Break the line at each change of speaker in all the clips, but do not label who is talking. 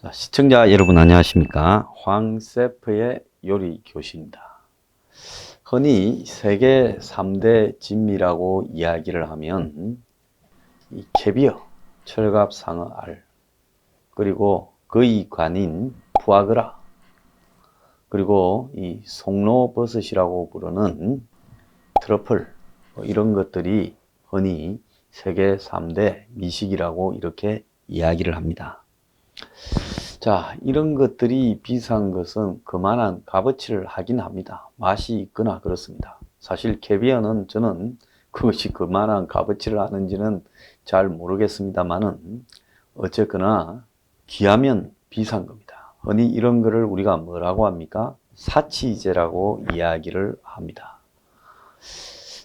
자, 시청자 여러분 안녕하십니까? 황셰프의 요리 교실입니다. 흔히 세계 3대 진미라고 이야기를 하면 이 캐비어, 철갑 상어 알, 그리고 그의 관인 푸아그라, 그리고 이 송로버섯이라고 부르는 트러플, 이런 것들이 흔히 세계 3대 미식이라고 이렇게 이야기를 합니다. 자, 이런 것들이 비싼 것은 그만한 값어치를 하긴 합니다. 맛이 있거나 그렇습니다. 사실 캐비어는 저는 그것이 그만한 값어치를 하는지는 잘 모르겠습니다만은 어쨌거나 귀하면 비싼 겁니다. 흔히 이런 거를 우리가 뭐라고 합니까? 사치제라고 이야기를 합니다.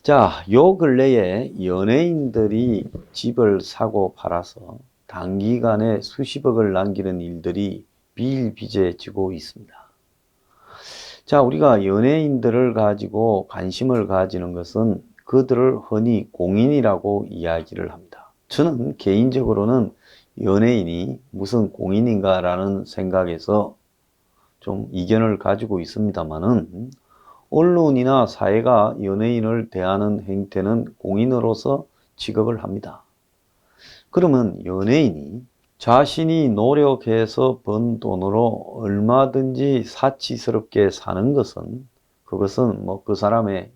자, 요 근래에 연예인들이 집을 사고 팔아서 단기간에 수십억을 남기는 일들이 비일비재해지고 있습니다. 자, 우리가 연예인들을 가지고 관심을 가지는 것은 그들을 흔히 공인이라고 이야기를 합니다. 저는 개인적으로는 연예인이 무슨 공인인가라는 생각에서 좀 이견을 가지고 있습니다만은 언론이나 사회가 연예인을 대하는 행태는 공인으로서 취급을 합니다. 그러면 연예인이 자신이 노력해서 번 돈으로 얼마든지 사치스럽게 사는 것은 그것은 뭐 그 사람의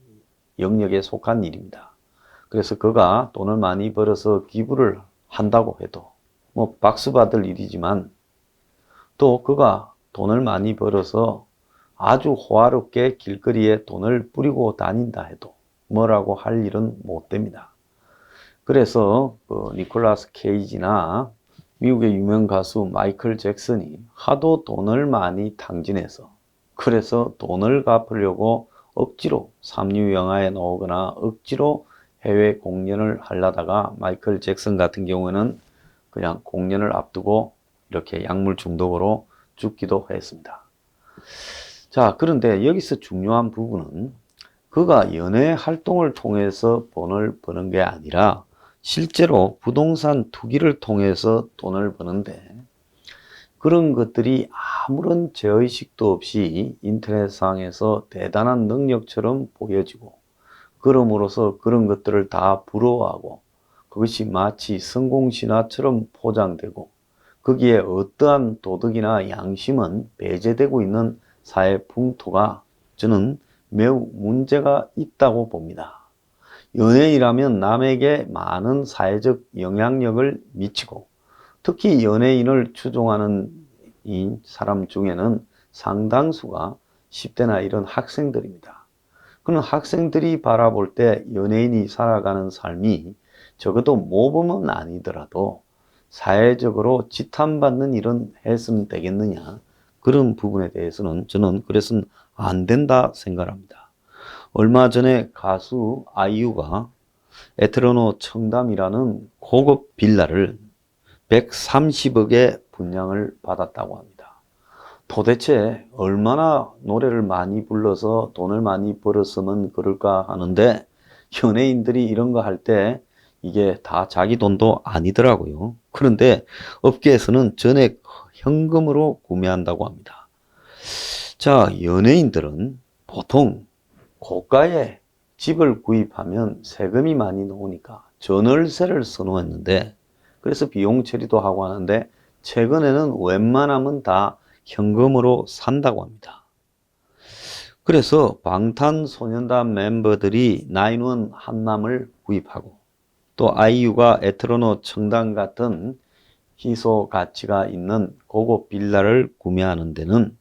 영역에 속한 일입니다. 그래서 그가 돈을 많이 벌어서 기부를 한다고 해도 뭐 박수 받을 일이지만 또 그가 돈을 많이 벌어서 아주 호화롭게 길거리에 돈을 뿌리고 다닌다 해도 뭐라고 할 일은 못 됩니다. 그래서 니콜라스 케이지나 미국의 유명 가수 마이클 잭슨이 하도 돈을 많이 탕진해서 그래서 돈을 갚으려고 억지로 삼류 영화에 나오거나 억지로 해외 공연을 하려다가 마이클 잭슨 같은 경우에는 그냥 공연을 앞두고 이렇게 약물 중독으로 죽기도 했습니다. 자, 그런데 여기서 중요한 부분은 그가 연예 활동을 통해서 돈을 버는 게 아니라 실제로 부동산 투기를 통해서 돈을 버는데 그런 것들이 아무런 죄의식도 없이 인터넷상에서 대단한 능력처럼 보여지고 그럼으로써 그런 것들을 다 부러워하고 그것이 마치 성공신화처럼 포장되고 거기에 어떠한 도덕이나 양심은 배제되고 있는 사회 풍토가 저는 매우 문제가 있다고 봅니다. 연예인이라면 남에게 많은 사회적 영향력을 미치고 특히 연예인을 추종하는 이 사람 중에는 상당수가 10대나 이런 학생들입니다. 그런 학생들이 바라볼 때 연예인이 살아가는 삶이 적어도 모범은 아니더라도 사회적으로 지탄받는 일은 했으면 되겠느냐, 그런 부분에 대해서는 저는 그래서는 안 된다 생각합니다. 얼마 전에 가수 아이유가 에테르노 청담이라는 고급 빌라를 130억에 분양을 받았다고 합니다. 도대체 얼마나 노래를 많이 불러서 돈을 많이 벌었으면 그럴까 하는데 연예인들이 이런 거 할 때 이게 다 자기 돈도 아니더라고요. 그런데 업계에서는 전액 현금으로 구매한다고 합니다. 자, 연예인들은 보통 고가의 집을 구입하면 세금이 많이 나오니까 전월세를 선호했는데 그래서 비용 처리도 하고 하는데 최근에는 웬만하면 다 현금으로 산다고 합니다. 그래서 방탄소년단 멤버들이 9원 한남을 구입하고 또 아이유가 에트로노 청담 같은 희소 가치가 있는 고급 빌라를 구매하는 데는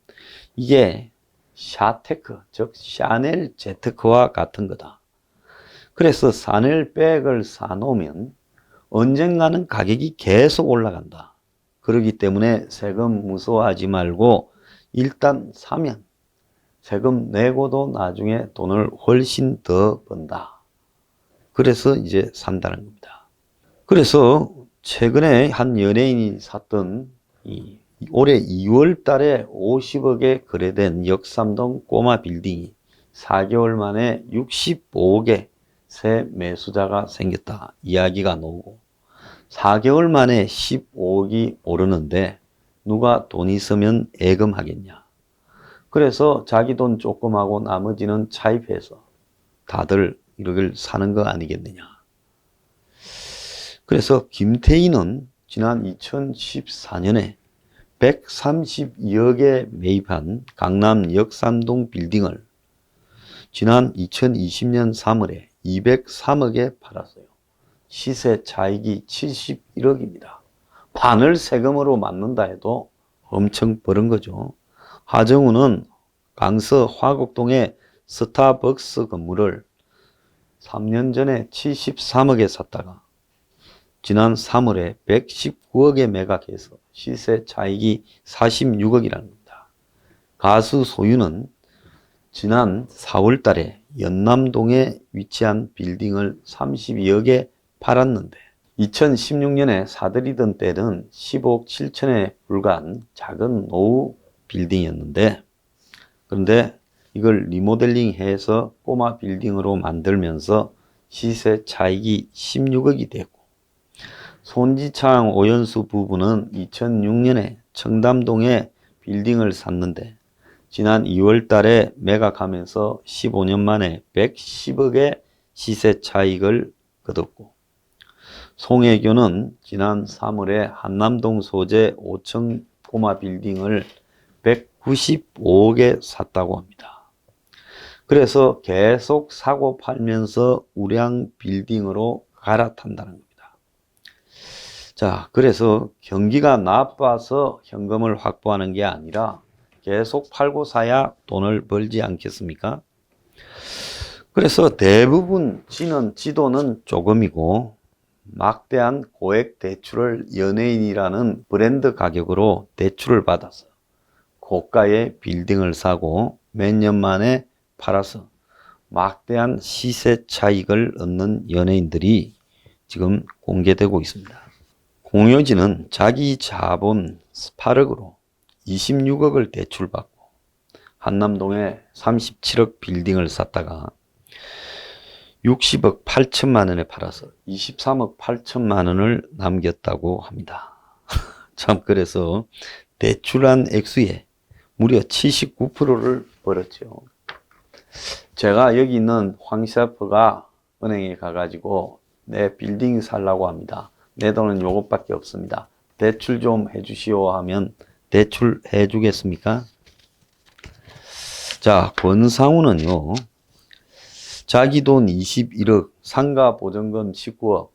이게 샤테크, 즉 샤넬 재테크와 같은 거다. 그래서 샤넬 백을 사놓으면 언젠가는 가격이 계속 올라간다. 그렇기 때문에 세금 무서워하지 말고 일단 사면 세금 내고도 나중에 돈을 훨씬 더 번다. 그래서 이제 산다는 겁니다. 그래서 최근에 한 연예인이 샀던 올해 2월 달에 50억에 거래된 역삼동 꼬마 빌딩이 4개월 만에 65억에 새 매수자가 생겼다 이야기가 나오고 4개월 만에 15억이 오르는데 누가 돈 있으면 예금하겠냐. 그래서 자기 돈 조금 하고 나머지는 차입해서 다들 이걸 사는 거 아니겠느냐. 그래서 김태희는 지난 2014년에 132억에 매입한 강남 역삼동 빌딩을 지난 2020년 3월에 203억에 팔았어요. 시세 차익이 71억입니다. 반을 세금으로 맞는다 해도 엄청 벌은 거죠. 하정우는 강서 화곡동의 스타벅스 건물을 3년 전에 73억에 샀다가 지난 3월에 119억에 매각해서 시세 차익이 46억이라는 겁니다. 가수 소유는 지난 4월 달에 연남동에 위치한 빌딩을 32억에 팔았는데 2016년에 사들이던 때는 15억 7천에 불과한 작은 노후 빌딩이었는데 그런데 이걸 리모델링해서 꼬마 빌딩으로 만들면서 시세 차익이 16억이 됐고 손지창 오연수 부부는 2006년에 청담동에 빌딩을 샀는데 지난 2월 달에 매각하면서 15년 만에 110억의 시세 차익을 거뒀고 송혜교는 지난 3월에 한남동 소재 5층 꼬마 빌딩을 195억에 샀다고 합니다. 그래서 계속 사고 팔면서 우량 빌딩으로 갈아탄다는 겁니다. 자, 그래서 경기가 나빠서 현금을 확보하는 게 아니라 계속 팔고 사야 돈을 벌지 않겠습니까? 그래서 대부분 지도는 조금이고 막대한 고액 대출을 연예인이라는 브랜드 가격으로 대출을 받아서 고가의 빌딩을 사고 몇 년 만에 팔아서 막대한 시세 차익을 얻는 연예인들이 지금 공개되고 있습니다. 공효진은 자기 자본 8억으로 26억을 대출받고 한남동에 37억 빌딩을 샀다가 60억 8천만 원에 팔아서 23억 8천만 원을 남겼다고 합니다. 참 그래서 대출한 액수에 무려 79%를 벌었죠. 제가 여기 있는 황 셰프가 은행에 가가지고 내 빌딩 살라고 합니다. 내 돈은 요것밖에 없습니다. 대출 좀 해주시오 하면 대출 해주겠습니까? 자, 권상우는요. 자기 돈 21억, 상가 보증금 19억,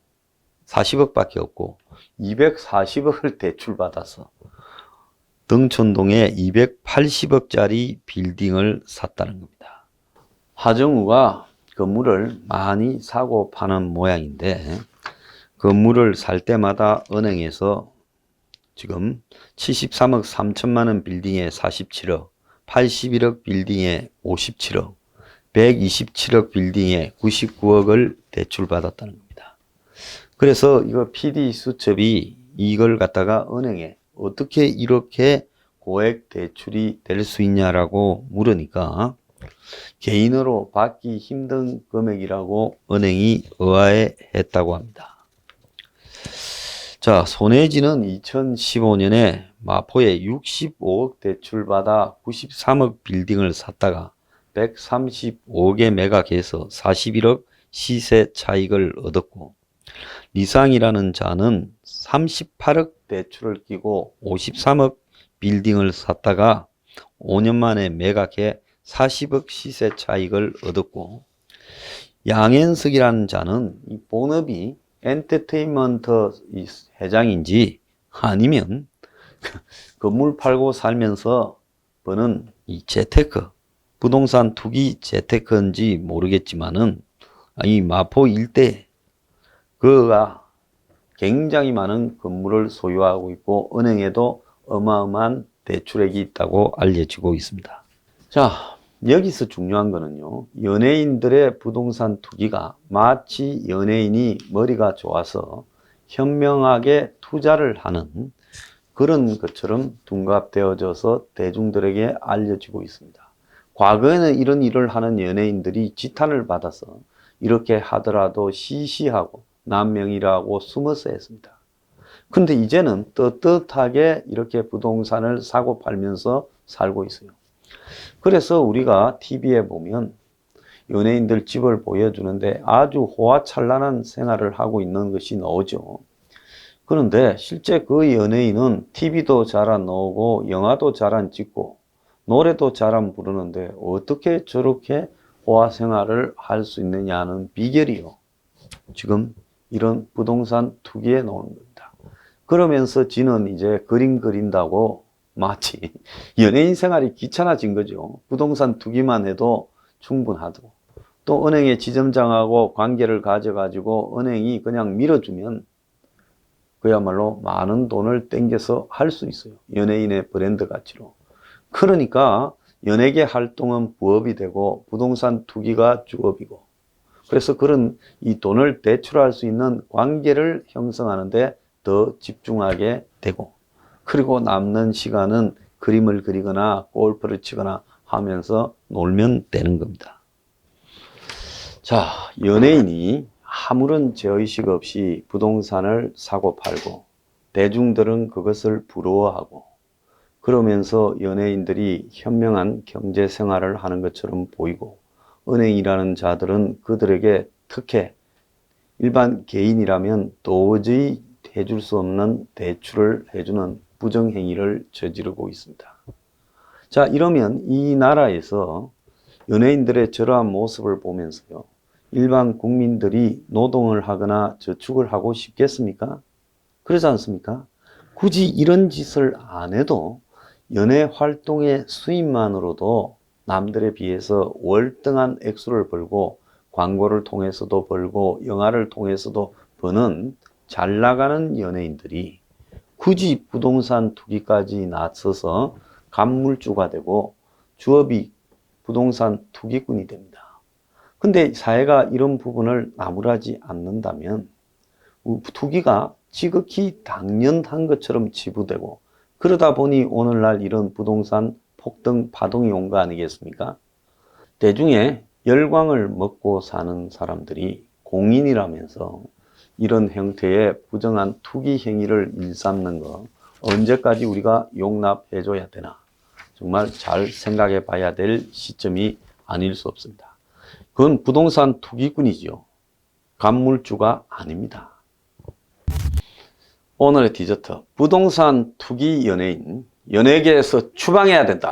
40억밖에 없고 240억을 대출받아서 등촌동에 280억짜리 빌딩을 샀다는 겁니다. 하정우가 건물을 많이 사고 파는 모양인데 건물을 살 때마다 은행에서 지금 73억 3천만 원 빌딩에 47억, 81억 빌딩에 57억, 127억 빌딩에 99억을 대출받았다는 겁니다. 그래서 이거 PD 수첩이 이걸 갖다가 은행에 어떻게 이렇게 고액 대출이 될 수 있냐라고 물으니까 개인으로 받기 힘든 금액이라고 은행이 의아해 했다고 합니다. 자, 손혜진은 2015년에 마포에 65억 대출받아 93억 빌딩을 샀다가 135억에 매각해서 41억 시세 차익을 얻었고 리상이라는 자는 38억 대출을 끼고 53억 빌딩을 샀다가 5년 만에 매각해 40억 시세 차익을 얻었고 양현석이라는 자는 이 본업이 엔터테인먼트 회장인지 아니면 건물 팔고 살면서 버는 이 재테크 부동산 투기 재테크인지 모르겠지만은 이 마포 일대 그가 굉장히 많은 건물을 소유하고 있고 은행에도 어마어마한 대출액이 있다고 알려지고 있습니다. 자, 여기서 중요한 거는요. 연예인들의 부동산 투기가 마치 연예인이 머리가 좋아서 현명하게 투자를 하는 그런 것처럼 둔갑되어져서 대중들에게 알려지고 있습니다. 과거에는 이런 일을 하는 연예인들이 지탄을 받아서 이렇게 하더라도 시시하고 남명이라고 숨어서 했습니다. 근데 이제는 떳떳하게 이렇게 부동산을 사고 팔면서 살고 있어요. 그래서 우리가 TV에 보면 연예인들 집을 보여주는데 아주 호화찬란한 생활을 하고 있는 것이 나오죠. 그런데 실제 그 연예인은 TV도 잘 안 나오고 영화도 잘 안 찍고 노래도 잘 안 부르는데 어떻게 저렇게 호화 생활을 할 수 있느냐는 비결이요. 지금 이런 부동산 투기에 나오는 겁니다. 그러면서 지는 이제 그림 그린다고 마치 연예인 생활이 귀찮아진 거죠. 부동산 투기만 해도 충분하고 또 은행에 지점장하고 관계를 가져가지고 은행이 그냥 밀어주면 그야말로 많은 돈을 땡겨서 할 수 있어요. 연예인의 브랜드 가치로. 그러니까 연예계 활동은 부업이 되고 부동산 투기가 주업이고 그래서 그런 이 돈을 대출할 수 있는 관계를 형성하는데 더 집중하게 되고 그리고 남는 시간은 그림을 그리거나 골프를 치거나 하면서 놀면 되는 겁니다. 자, 연예인이 아무런 죄의식 없이 부동산을 사고 팔고 대중들은 그것을 부러워하고 그러면서 연예인들이 현명한 경제 생활을 하는 것처럼 보이고 은행이라는 자들은 그들에게 특혜, 일반 개인이라면 도저히 해줄 수 없는 대출을 해주는 부정행위를 저지르고 있습니다. 자, 이러면 이 나라에서 연예인들의 저러한 모습을 보면서요. 일반 국민들이 노동을 하거나 저축을 하고 싶겠습니까? 그러지 않습니까? 굳이 이런 짓을 안 해도 연예 활동의 수입만으로도 남들에 비해서 월등한 액수를 벌고 광고를 통해서도 벌고 영화를 통해서도 버는 잘 나가는 연예인들이 굳이 부동산 투기까지 나서서 간물주가 되고 주업이 부동산 투기꾼이 됩니다. 근데 사회가 이런 부분을 나무라지 않는다면 투기가 지극히 당연한 것처럼 치부되고 그러다 보니 오늘날 이런 부동산 폭등 파동이 온 거 아니겠습니까? 대중의 열광을 먹고 사는 사람들이 공인이라면서 이런 형태의 부정한 투기 행위를 일삼는 거 언제까지 우리가 용납해줘야 되나 정말 잘 생각해 봐야 될 시점이 아닐 수 없습니다. 그건 부동산 투기꾼이지요. 간물주가 아닙니다. 오늘의 디저트, 부동산 투기 연예인, 연예계에서 추방해야 된다.